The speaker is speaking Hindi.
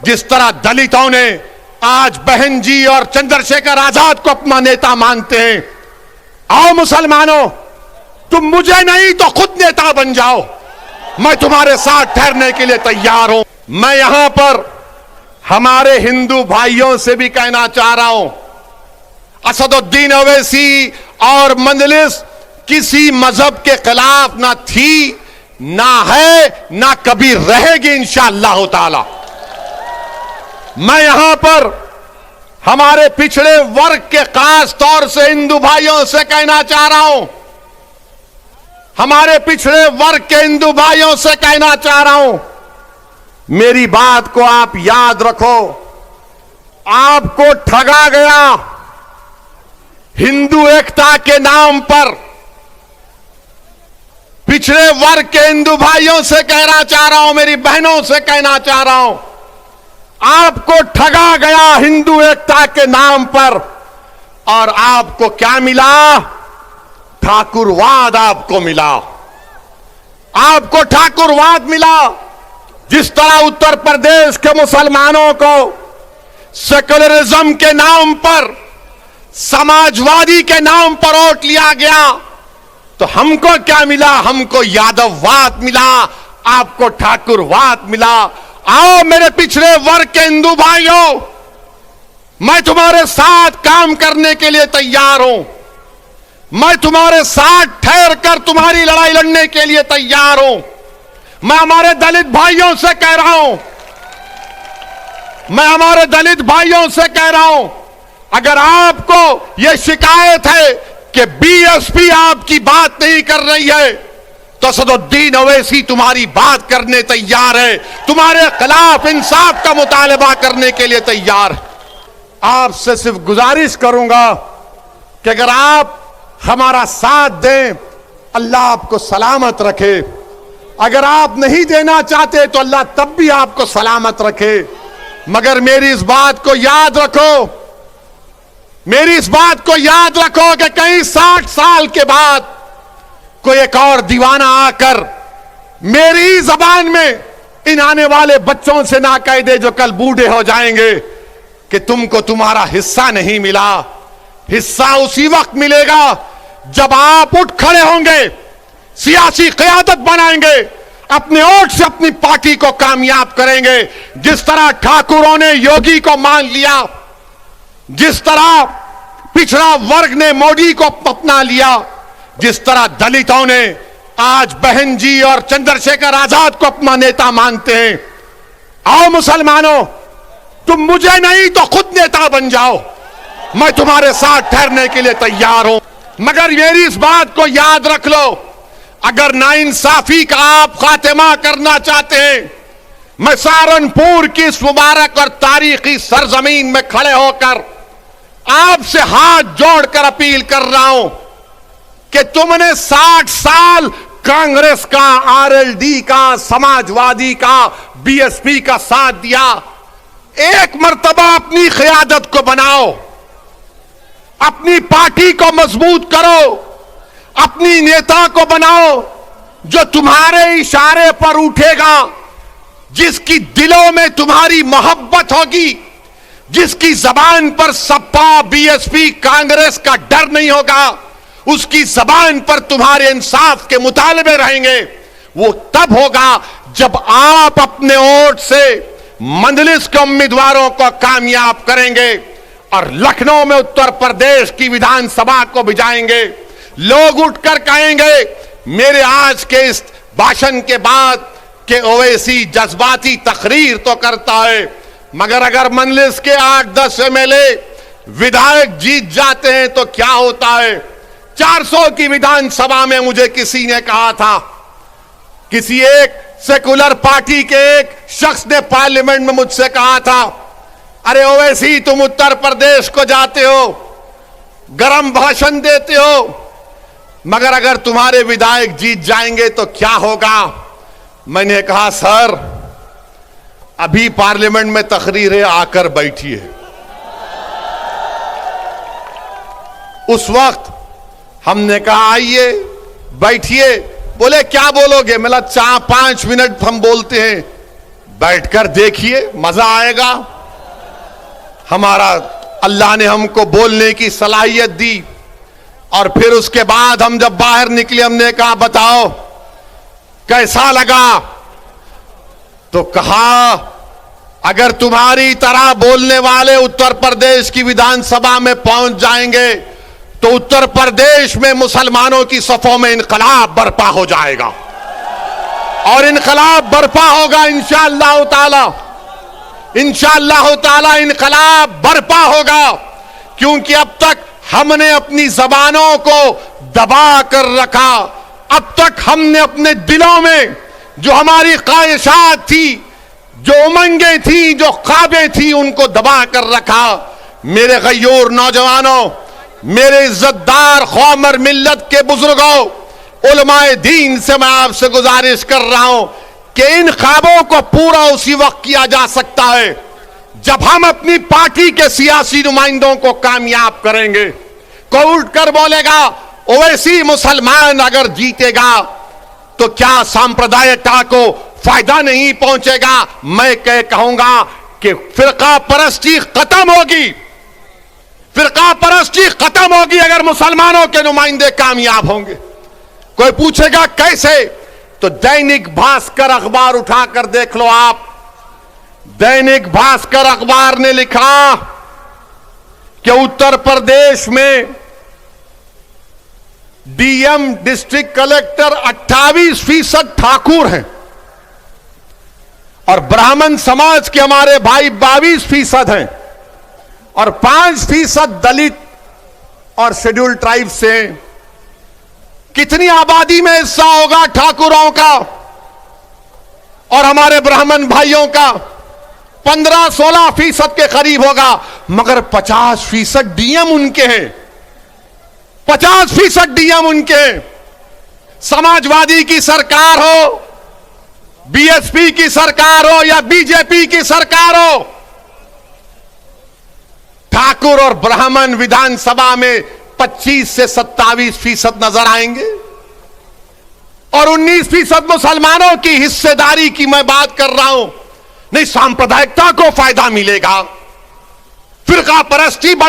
जिस तरह दलितों ने आज बहन जी और चंद्रशेखर आजाद को अपना नेता मानते हैं, आओ मुसलमानों, तुम मुझे नहीं तो खुद नेता बन जाओ। मैं तुम्हारे साथ ठहरने के लिए तैयार हूं। मैं यहां पर हमारे हिंदू भाइयों से भी कहना चाह रहा हूं, असदुद्दीन ओवैसी और मजलिस किसी मजहब के खिलाफ ना थी, ना है, ना कभी रहेगी इंशाअल्लाह ताला। मैं यहां पर हमारे पिछड़े वर्ग के खास तौर से हिंदू भाइयों से कहना चाह रहा हूं, हमारे पिछड़े वर्ग के हिंदू भाइयों से कहना चाह रहा हूं, मेरी बात को आप याद रखो। आपको ठगा गया हिंदू एकता के नाम पर। पिछड़े वर्ग के हिंदू भाइयों से कहना चाह रहा हूं, मेरी बहनों से कहना चाह रहा हूं, आपको ठगा गया हिंदू एकता के नाम पर। और आपको क्या मिला? ठाकुरवाद आपको मिला। आपको ठाकुरवाद मिला। जिस तरह उत्तर प्रदेश के मुसलमानों को सेकुलरिज्म के नाम पर, समाजवादी के नाम पर वोट लिया गया, तो हमको क्या मिला? हमको यादववाद मिला, आपको ठाकुरवाद मिला। आओ मेरे पिछड़े वर्ग के हिंदू भाइयों, मैं तुम्हारे साथ काम करने के लिए तैयार हूं। मैं तुम्हारे साथ ठहर कर तुम्हारी लड़ाई लड़ने के लिए तैयार हूं। मैं हमारे दलित भाइयों से कह रहा हूं, मैं हमारे दलित भाइयों से कह रहा हूं, अगर आपको यह शिकायत है कि बीएसपी आपकी बात नहीं कर रही है, तो असदुद्दीन ओवैसी तुम्हारी बात करने तैयार है, तुम्हारे खिलाफ इंसाफ का मुतालबा करने के लिए तैयार है। आपसे सिर्फ गुजारिश करूंगा कि अगर आप हमारा साथ दें, अल्लाह आपको सलामत रखे। अगर आप नहीं देना चाहते तो अल्लाह तब भी आपको सलामत रखे। मगर मेरी इस बात को याद रखो, मेरी इस बात को याद रखो कि कहीं 60 साल के बाद कोई एक और दीवाना आकर मेरी ही जबान में इन आने वाले बच्चों से ना कह दे जो कल बूढ़े हो जाएंगे कि तुमको तुम्हारा हिस्सा नहीं मिला। हिस्सा उसी वक्त मिलेगा जब आप उठ खड़े होंगे, सियासी क़यादत बनाएंगे, अपने वोट से अपनी पार्टी को कामयाब करेंगे। जिस तरह ठाकुरों ने योगी को मान लिया, जिस तरह पिछड़ा वर्ग ने मोदी को अपना लिया, जिस तरह दलितों ने आज बहन जी और चंद्रशेखर आजाद को अपना नेता मानते हैं, आओ मुसलमानों, तुम मुझे नहीं तो खुद नेता बन जाओ। मैं तुम्हारे साथ ठहरने के लिए तैयार हूं। मगर मेरी इस बात को याद रख लो, अगर नाइंसाफी का आप खात्मा करना चाहते हैं, मैं सहारनपुर की इस मुबारक और तारीखी सरजमीन में खड़े होकर आपसे हाथ जोड़कर अपील कर रहा हूं कि तुमने 60 साल कांग्रेस का, आरएलडी का, समाजवादी का, बीएसपी का साथ दिया। एक मर्तबा अपनी क़यादत को बनाओ, अपनी पार्टी को मजबूत करो, अपनी नेता को बनाओ जो तुम्हारे इशारे पर उठेगा, जिसकी दिलों में तुम्हारी मोहब्बत होगी, जिसकी जबान पर सपा, बीएसपी, कांग्रेस का डर नहीं होगा, उसकी जबान पर तुम्हारे इंसाफ के मुतालबे रहेंगे। वो तब होगा जब आप अपने वोट से मजलिस के उम्मीदवारों को कामयाब करेंगे और लखनऊ में उत्तर प्रदेश की विधानसभा को भिजाएंगे। लोग उठकर कहेंगे, मेरे आज के इस भाषण के बाद कि ओवैसी जज्बाती तकरीर तो करता है, मगर अगर मजलिस के 8-10 एमएलए विधायक जीत जाते हैं तो क्या होता है? 400 की विधानसभा में मुझे किसी ने कहा था, किसी एक सेकुलर पार्टी के एक शख्स ने पार्लियामेंट में मुझसे कहा था, अरे ओवैसी तुम उत्तर प्रदेश को जाते हो, गरम भाषण देते हो, मगर अगर तुम्हारे विधायक जीत जाएंगे तो क्या होगा? मैंने कहा, सर अभी पार्लियामेंट में तकरीर है, आकर बैठिए। उस वक्त हमने कहा आइए बैठिए। बोले क्या बोलोगे? मतलब 4-5 मिनट हम बोलते हैं, बैठकर देखिए, मजा आएगा। हमारा अल्लाह ने हमको बोलने की सलाहियत दी और फिर उसके बाद हम जब बाहर निकले हमने कहा बताओ कैसा लगा, तो कहा अगर तुम्हारी तरह बोलने वाले उत्तर प्रदेश की विधानसभा में पहुंच जाएंगे तो उत्तर प्रदेश में मुसलमानों की सफों में इनकलाब बर्पा हो जाएगा और इनकलाब बर्पा होगा इंशाअल्लाह ताला। इंशाअल्लाह ताला इनकलाब बर्पा होगा, क्योंकि अब तक हमने अपनी जबानों को दबा कर रखा। अब तक हमने अपने दिलों में जो हमारी ख्वाहिशात थी, जो उमंगें थी, जो ख्वाबें थी, उनको दबा कर रखा। मेरे गयूर नौजवानों, मेरे इज्जतदार ख्वामर मिल्लत के बुजुर्गों, उलमाए दीन से मैं आपसे गुजारिश कर रहा हूं कि इन ख्वाबों को पूरा उसी वक्त किया जा सकता है जब हम अपनी पार्टी के सियासी नुमाइंदों को कामयाब करेंगे। कोई उठकर बोलेगा ओवैसी मुसलमान अगर जीतेगा तो क्या सांप्रदायिकता को फायदा नहीं पहुंचेगा? मैं कहूंगा कि फिरका परस्ती खत्म होगी, फिरका परस्ती खत्म होगी अगर मुसलमानों के नुमाइंदे कामयाब होंगे। कोई पूछेगा कैसे? तो दैनिक भास्कर अखबार उठाकर देख लो आप। दैनिक भास्कर अखबार ने लिखा कि उत्तर प्रदेश में डीएम डिस्ट्रिक्ट कलेक्टर 28% ठाकुर हैं और ब्राह्मण समाज के हमारे भाई 22% हैं और 5% दलित और शेड्यूल ट्राइब से। कितनी आबादी में हिस्सा होगा ठाकुरों का और हमारे ब्राह्मण भाइयों का? 15-16% के करीब होगा, मगर 50% डीएम उनके हैं, 50% डीएम उनके हैं। समाजवादी की सरकार हो, बीएसपी की सरकार हो या बीजेपी की सरकार हो, ठाकुर और ब्राह्मण विधानसभा में 25 से 27% नजर आएंगे और 19% मुसलमानों की हिस्सेदारी की मैं बात कर रहा हूं। नहीं, सांप्रदायिकता को फायदा मिलेगा, फिरका परस्ती बढ़